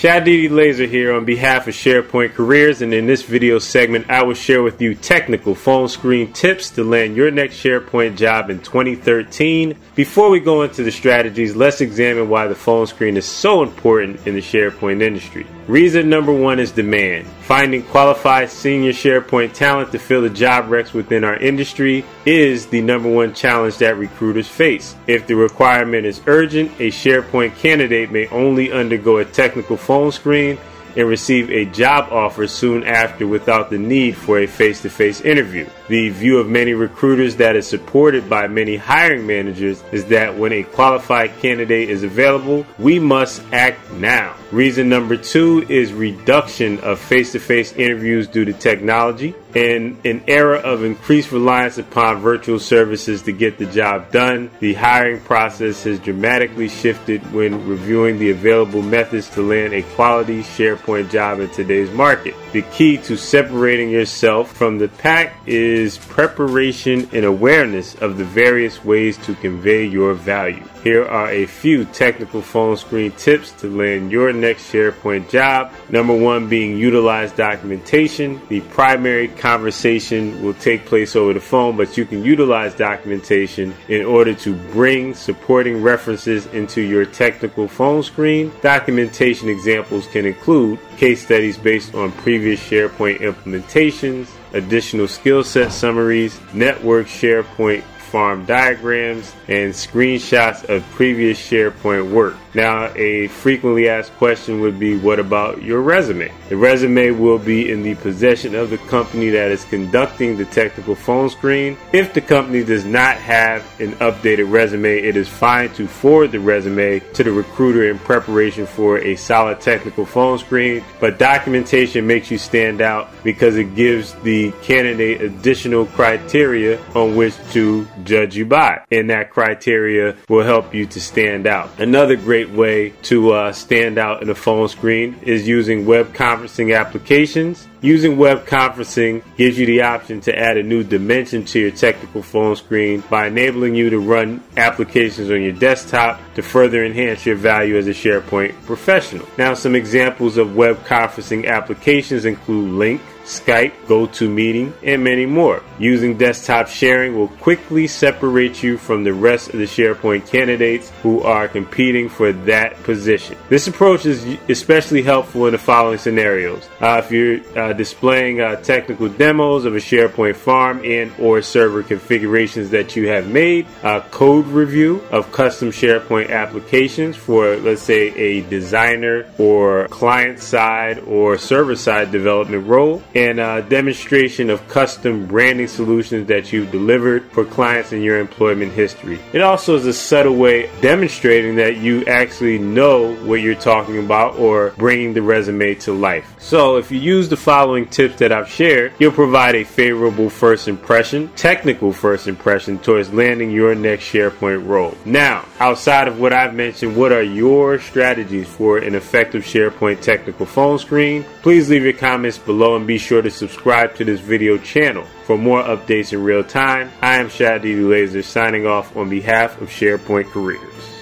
Shadidi Laser here on behalf of SharePoint Careers, and in this video segment I will share with you technical phone screen tips to land your next SharePoint job in 2013. Before we go into the strategies, let's examine why the phone screen is so important in the SharePoint industry. Reason number one is demand. Finding qualified senior SharePoint talent to fill the job recs within our industry is the number one challenge that recruiters face. If the requirement is urgent, a SharePoint candidate may only undergo a technical phone screen and receive a job offer soon after without the need for a face-to-face interview. The view of many recruiters that is supported by many hiring managers is that when a qualified candidate is available, we must act now. Reason number two is reduction of face-to-face interviews due to technology. In an era of increased reliance upon virtual services to get the job done, the hiring process has dramatically shifted when reviewing the available methods to land a quality SharePoint job in today's market. The key to separating yourself from the pack is preparation and awareness of the various ways to convey your value. Here are a few technical phone screen tips to land your next SharePoint job. Number one being utilize documentation. The primary conversation will take place over the phone, but you can utilize documentation in order to bring supporting references into your technical phone screen. Documentation examples can include case studies based on previous SharePoint implementations, additional skill set summaries, network SharePoint farm diagrams, and screenshots of previous SharePoint work. Now, a frequently asked question would be, what about your resume? The resume will be in the possession of the company that is conducting the technical phone screen. If the company does not have an updated resume, it is fine to forward the resume to the recruiter in preparation for a solid technical phone screen, but documentation makes you stand out because it gives the candidate additional criteria on which to judge you by, and that criteria will help you to stand out. Another great way to stand out in a phone screen is using web conferencing applications. Using web conferencing gives you the option to add a new dimension to your technical phone screen by enabling you to run applications on your desktop to further enhance your value as a SharePoint professional. Now, some examples of web conferencing applications include Lync, Skype, GoToMeeting, and many more. Using desktop sharing will quickly separate you from the rest of the SharePoint candidates who are competing for that position. This approach is especially helpful in the following scenarios. If you're displaying technical demos of a SharePoint farm and or server configurations that you have made, code review of custom SharePoint applications for, let's say, a designer or client-side or server-side development role, and demonstration of custom branding solutions that you've delivered for clients in your employment history. It also is a subtle way of demonstrating that you actually know what you're talking about or bringing the resume to life. So if you use the following tips that I've shared, you'll provide a favorable first impression, technical first impression towards landing your next SharePoint role. Now, outside of what I've mentioned, what are your strategies for an effective SharePoint technical phone screen? Please leave your comments below and be sure to subscribe to this video channel for more updates in real time. I am Shadidi Laser signing off on behalf of SharePoint Careers.